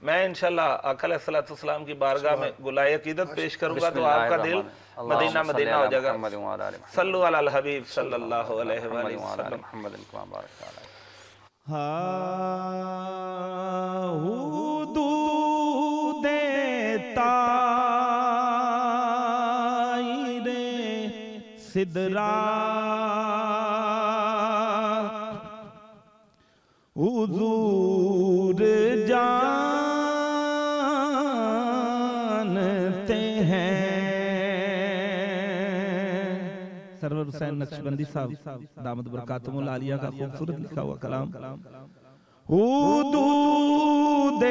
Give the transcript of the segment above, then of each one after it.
मैं इंशाल्लाह आका अलैहिस्सलाम की बारगाह में गुलाए अकीदत पेश करूंगा तो आपका दिल मदीना मदीना हो जाएगा। सल्लु अलल हबीब सल्लल्लाहु अलैहि वसल्लम। सिदरा हुजूर जानते हैं। सरवर हुसैन नक्शबंदी साहब दामद बरकातुहुल आलिया का खूबसूरत लिखा हुआ कलाम। हुदूद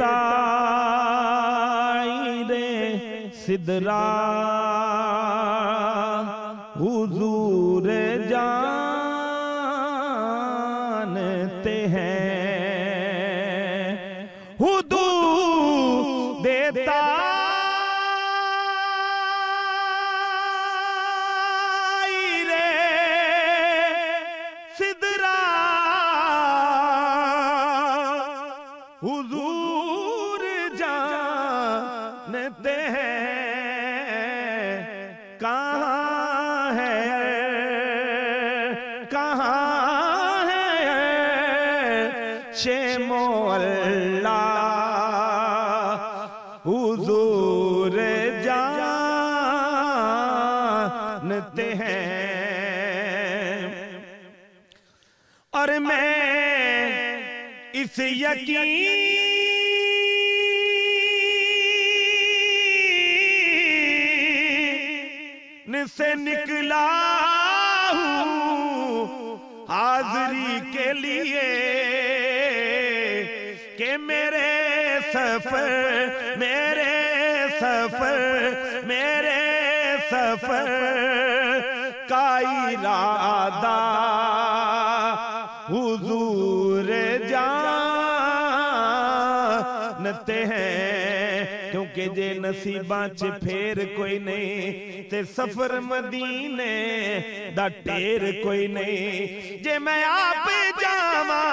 ताईरे सिदरा हुजूर जानते हैं। हुदूद ताईरे सिदरा हुजूर जानते हैं। कहाँ है शेमो अल्लाह हुजूर जानते हैं। और मैं इस यकीन से निकला हूँ हाजिरी के लिए कि मेरे सफर का इरादा हुजूर जानते हैं। क्योंकि जे नसीबां च फेर कोई नहीं ते सफर मदीने दा ढेर कोई नहीं। जे मैं आप जावा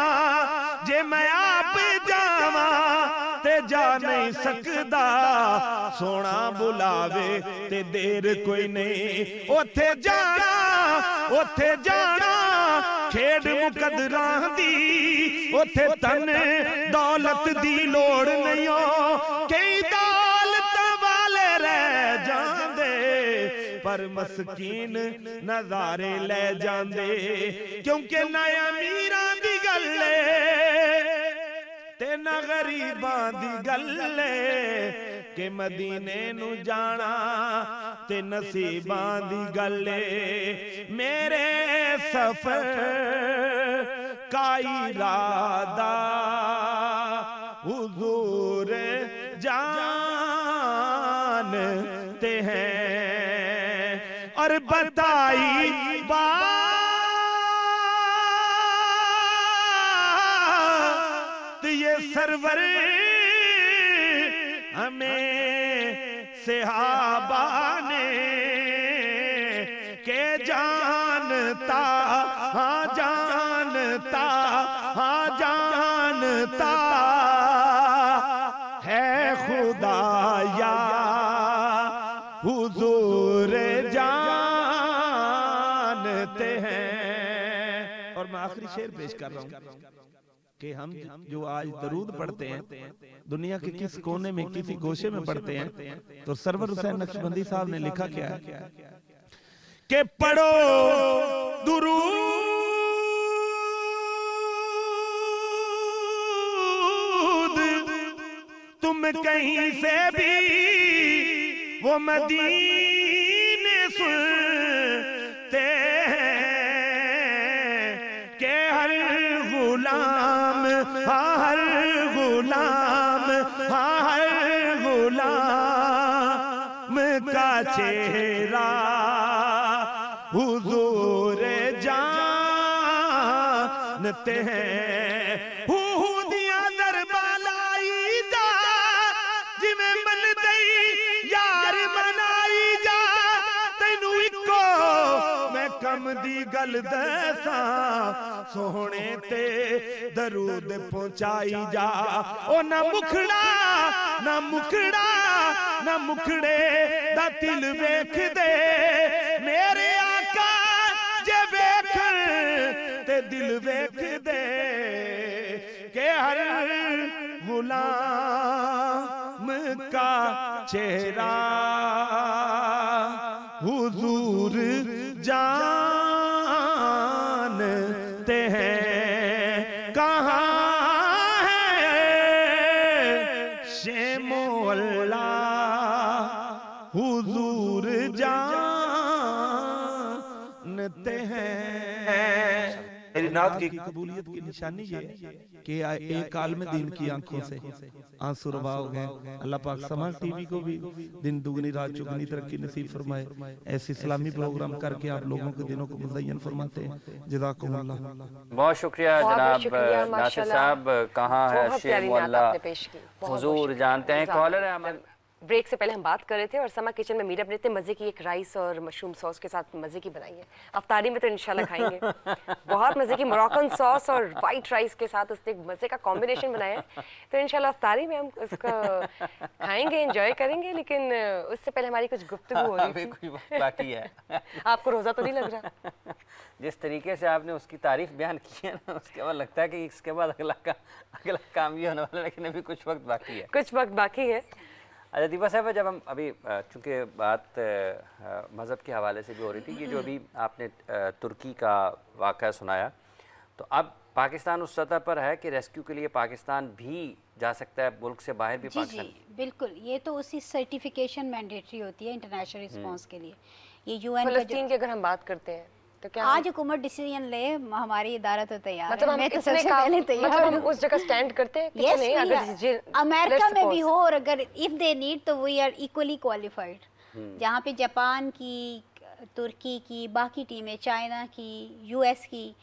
ते जा नहीं सकदा सोना बुलावे ते देर कोई नहीं। ओथे जाना खेड मुकदरां दी ओथे तन दौलत दी लोड़ नहीं हो। कई दौलत वाले रह जांदे पर मस्कीन नजारे ले जांदे। क्योंकि ना अमीरां दी गल ते ना गरीबां दी गल के मदीने नू जाना ते नसीबां दी गल। मेरे सफर का इरादा हुजूर जानते हैं। और बताई बात ये सरवर हमें सहाबा ने के जानता है खुदाया हुजूर जानते हैं। और मैं आखिरी शेर पेश कर रहा हूं कि हम जो आज दरूद पढ़ते हैं दुनिया के किस कोने में किसी गोशे में पढ़ते हैं तो सरवर हुसैन नक्शबंदी साहब ने लिखा क्या है कि पढ़ो दुरूद तुम कहीं से भी वो मदीने सुनते हैं कि हर गुलाम का चेहरा हुजूर जानते हैं। दिया दरबालाई जा जिमें मन दई यार मनाई जा तैनू इको मैं कम दी गल दसा सोहने ते दरूद पहुंचाई जा। ओ ना मुखड़ा ना मुखड़ा ना मुखड़े दा दिल वेख दे मेरे आका जे वेख ते दिल वेख दे के हर गुलाम का चेहरा हुजूर जानते हैं कहाँ है शेमो अल्लाह हुजूर जानते हैं। मेरी नात की कबूलियत की निशानी ये है कि एक आलम दीन की आंखों से आंसू रवा हो गए। अल्लाह पाक समाज टीवी को भी दिन दुगनी रात चौगुनी तरक्की नसीब फरमाए। ऐसे इस्लामी प्रोग्राम करके आप लोगों के दिनों को मुज़य्यन फरमाते हैं। जज़ाकुमुल्लाह। बहुत शुक्रिया जनाब नासिर साहब। कहाँ है शेर अल्लाह हुजूर जानते हैं। कॉलर है हमारे। ब्रेक से पहले हम बात कर रहे थे और समा किचन में मीरब ने इतने मजे की एक राइस और मशरूम सॉस के साथ मजे की बनाई है। अफ्तारी में तो इंशाल्लाह खाएंगे। बहुत मजे की मोरक्कन सॉस और वाइट राइस के साथ उसने एक मजे का कॉम्बिनेशन बनाया है, तो इंशाल्लाह अफ्तारी में हम उसको खाएंगे, एंजॉय करेंगे। लेकिन उससे पहले हमारी कुछ गुफ्तगू हो रही थी। कुछ बाकी है। आपको रोजा तो नहीं लग रहा? जिस तरीके से आपने उसकी तारीफ बयान की है ना, उसके बाद लगता है कि इसके बाद अगला काम ये होने वाला है, लेकिन अभी कुछ वक्त बाकी है। कुछ वक्त बाकी है। अच्छा दीपा साहब, जब हम अभी चूँकि बात मज़हब के हवाले से भी हो रही थी, ये जो अभी आपने तुर्की का वाक़या सुनाया, तो अब पाकिस्तान उस सतह पर है कि रेस्क्यू के लिए पाकिस्तान भी जा सकता है, मुल्क से बाहर भी पाकिस्तान? जी बिल्कुल, ये तो उसी सर्टिफिकेशन मैंडेटरी होती है इंटरनेशनल रिस्पांस के लिए। ये यूएन फ़लस्तीन की अगर हम बात करते हैं तो क्या आज हुकूमत डिसीजन ले, हमारी इदारा तो तैयार मतलब है। मैं तो सबसे पहले तैयार मतलब हम उस जगह स्टैंड करते हैं कि नहीं, अगर अमेरिका में भी हो और अगर इफ दे नीड तो वी आर इक्वली क्वालिफाइड। जहाँ पे जापान की, तुर्की की, बाकी टीमें, चाइना की, यूएस की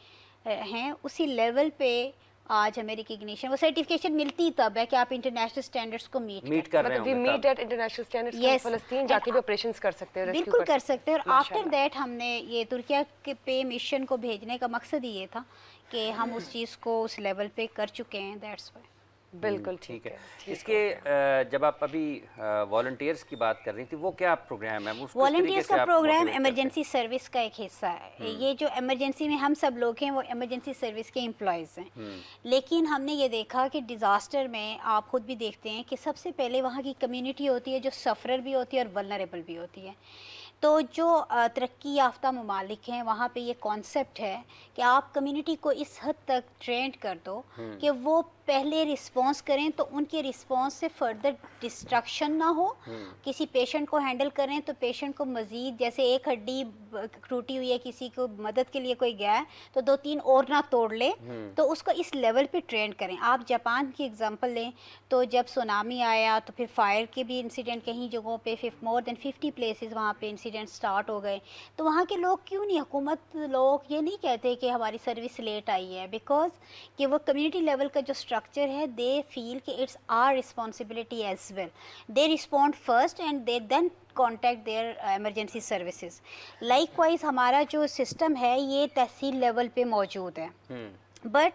हैं, उसी लेवल पे आज हमें रिकग्निशन, वो सर्टिफिकेशन मिलती तब है कि आप इंटरनेशनल स्टैंडर्ड्स को मीट कर रहे हैं। We meet at international standards. yes. फ़लस्तीन जाके भी ऑपरेशंस कर सकते हैं, बिल्कुल कर सकते हैं। और आफ्टर दैट हमने ये तुर्किया के पे मिशन को भेजने का मकसद ही ये था कि हम उस चीज़ को उस लेवल पे कर चुके हैं। That's why. बिल्कुल ठीक है। इसके जब आप अभी वॉलंटियर्स की बात कर रही थी, वो क्या प्रोग्राम है? वॉलंटियर्स का प्रोग्राम इमरजेंसी सर्विस का एक हिस्सा है। ये जो इमरजेंसी में हम सब लोग हैं वो इमरजेंसी सर्विस के एम्प्लॉयज़ हैं। लेकिन हमने ये देखा कि डिज़ास्टर में आप खुद भी देखते हैं कि सबसे पहले वहाँ की कम्युनिटी होती है जो सफ़रर भी होती है और वल्नरेबल भी होती है। तो जो तरक्की याफ्ता ममालिक हैं वहाँ पे ये कॉन्सेप्ट है कि आप कम्युनिटी को इस हद तक ट्रेंड कर दो कि वो पहले रिस्पांस करें, तो उनके रिस्पांस से फर्दर डिस्ट्रक्शन ना हो। किसी पेशेंट को हैंडल करें तो पेशेंट को मज़ीद, जैसे एक हड्डी टूटी हुई है, किसी को मदद के लिए कोई गया है तो 2-3 और ना तोड़ ले, तो उसको इस लेवल पे ट्रेंड करें। आप जापान की एग्जांपल लें तो जब सुनामी आया तो फिर फायर के भी इंसिडेंट कहीं जगहों पे मोर देन 50 प्लेसेस वहाँ पे इंसिडेंट स्टार्ट हो गए। तो वहाँ के लोग क्यों नहीं, हुकूमत लोग ये नहीं कहते कि हमारी सर्विस लेट आई है, बिकॉज कि वो कम्युनिटी लेवल का जो स्ट्रक्चर है, दे फील कि it's our responsibility as well. They respond first and they then contact their emergency services. Likewise हमारा जो सिस्टम है ये तहसील लेवल पे मौजूद है, but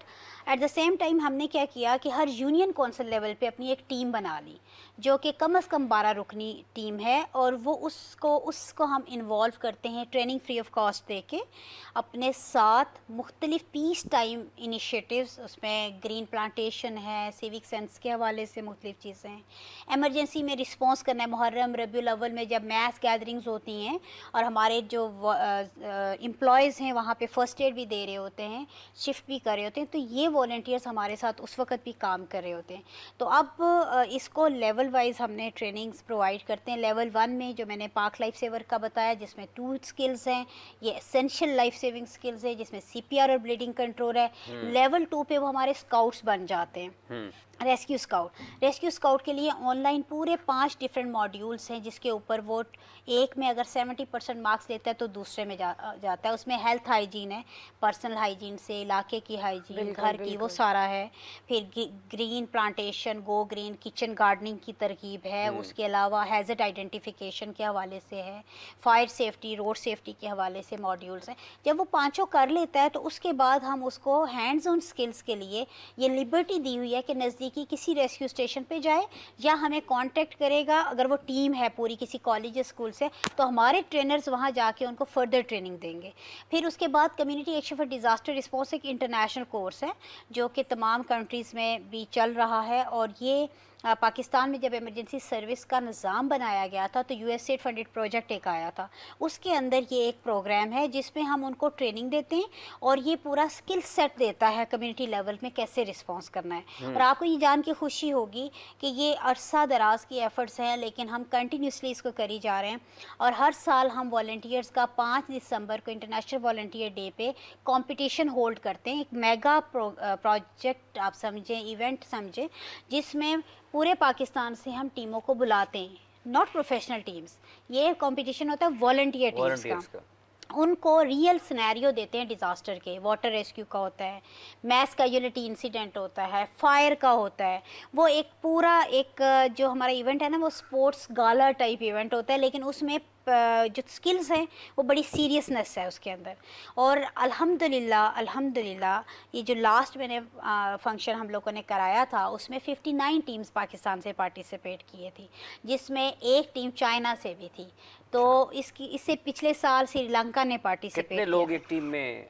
at the same time हमने क्या किया कि हर यूनियन कौंसिल लेवल पे अपनी एक टीम बना ली जो कि कम से कम 12 रुकनी टीम है, और वो उसको हम इन्वॉल्व करते हैं ट्रेनिंग फ्री ऑफ कॉस्ट दे के अपने साथ मुख्तलिफ पीस टाइम इनिशिएटिव्स। उसमें ग्रीन प्लांटेशन है, सिविक सेंस के हवाले से मुख्तलिफ चीज़ें हैं, एमरजेंसी में रिस्पॉन्स करना है। मुहर्रम रबीउल अव्वल में जब मैस गैदरिंग्स होती हैं और हमारे जो एम्प्लॉयज़ हैं वहाँ पे फर्स्ट एड भी दे रहे होते हैं, शिफ्ट भी कर रहे होते हैं, तो ये वॉलंटियर्स हमारे साथ उस वक्त भी काम कर रहे होते हैं। तो अब इसको लेवल वाइज हमने ट्रेनिंग्स प्रोवाइड करते हैं। लेवल 1 में जो मैंने पाक लाइफ सेवर का बताया, जिसमें 2 स्किल्स हैं, ये एसेंशियल लाइफ सेविंग स्किल्स है जिसमें CPR और ब्लीडिंग कंट्रोल है। लेवल 2 पे वो हमारे स्काउट्स बन जाते हैं। रेस्क्यू स्काउट के लिए ऑनलाइन पूरे 5 डिफरेंट मॉड्यूल्स हैं, जिसके ऊपर वो एक में अगर 70% मार्क्स लेता है तो दूसरे में जाता है। उसमें हेल्थ हाइजीन है, पर्सनल हाइजीन से इलाके की हाइजीन, घर की, वो सारा है। फिर green plantation, go green, kitchen gardening की तरकीब है। उसके अलावा हैज़र्ड आइडेंटिफिकेशन के हवाले से है, फायर सेफ्टी, रोड सेफ्टी के हवाले से मॉड्यूल्स हैं। जब वो पाँचों कर लेता है तो उसके बाद हम उसको हैंड्स ऑन स्किल्स के लिए ये लिबर्टी दी हुई है कि नज़दीकी किसी रेस्क्यू स्टेशन पे जाए या हमें कांटेक्ट करेगा, अगर वो टीम है पूरी किसी कॉलेज स्कूल से, तो हमारे ट्रेनर्स वहाँ जाके उनको फर्दर ट्रेनिंग देंगे। फिर उसके बाद community action for disaster response एक इंटरनेशनल कोर्स है जो कि तमाम कंट्रीज़ में भी चल रहा है। और ये पाकिस्तान में जब इमरजेंसी सर्विस का निज़ाम बनाया गया था तो यूएसएड फंडेड प्रोजेक्ट एक आया था, उसके अंदर ये एक प्रोग्राम है जिसमें हम उनको ट्रेनिंग देते हैं और ये पूरा स्किल सेट देता है कम्युनिटी लेवल में कैसे रिस्पॉन्स करना है। और आपको ये जान के खुशी होगी कि ये अरसा दराज की एफ़र्ट्स हैं, लेकिन हम कंटिन्यूसली इसको करी जा रहे हैं। और हर साल हम वॉलंटियर्स का 5 दिसंबर को इंटरनेशनल वॉलंटियर डे पे कंपटीशन होल्ड करते हैं। एक मेगा प्रोजेक्ट आप समझें, इवेंट समझें, जिसमें पूरे पाकिस्तान से हम टीमों को बुलाते हैं, नॉट प्रोफेशनल टीम्स। ये कंपटीशन होता है वॉलंटियर टीम्स का। उनको रियल सिनेरियो देते हैं डिज़ास्टर के, वाटर रेस्क्यू का होता है, मैस कैजुअलिटी इंसिडेंट होता है, फायर का होता है। वो एक पूरा एक जो हमारा इवेंट है ना, वो स्पोर्ट्स गाला टाइप इवेंट होता है, लेकिन उसमें जो स्किल्स हैं वो बड़ी सीरियसनेस है उसके अंदर। और अल्हम्दुलिल्लाह ये जो लास्ट मैंने फंक्शन हम लोगों ने कराया था उसमें 59 टीम्स पाकिस्तान से पार्टिसिपेट किए थी, जिसमें एक टीम चाइना से भी थी। तो इससे पिछले साल श्रीलंका ने पार्टिसिपेट किया। कितने लोग एक टीम में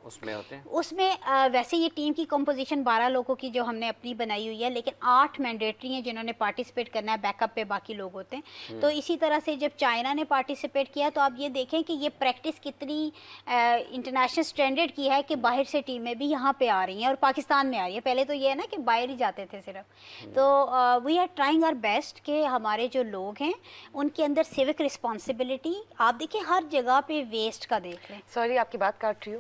उसमें होते हैं? उसमें वैसे ये टीम की कंपोजिशन 12 लोगों की जो हमने अपनी बनाई हुई है, लेकिन 8 मैंडेटरी हैं जिन्होंने पार्टिसिपेट करना है, बैकअप पे बाकी लोग होते हैं। तो इसी तरह से जब चाइना ने पार्टिसिपेट किया तो आप ये देखें कि ये प्रैक्टिस कितनी इंटरनेशनल स्टैंडर्ड की है कि बाहर से टीमें भी यहाँ पे आ रही हैं और पाकिस्तान में आ रही है। पहले तो ये है ना कि बाहर ही जाते थे सिर्फ। तो we are trying our best कि हमारे जो लोग हैं उनके अंदर सिविक रिस्पॉन्सिबिलिटी, आप देखिए हर जगह पे वेस्ट का देख लें। सॉरी आपकी बात काट रही हूँ,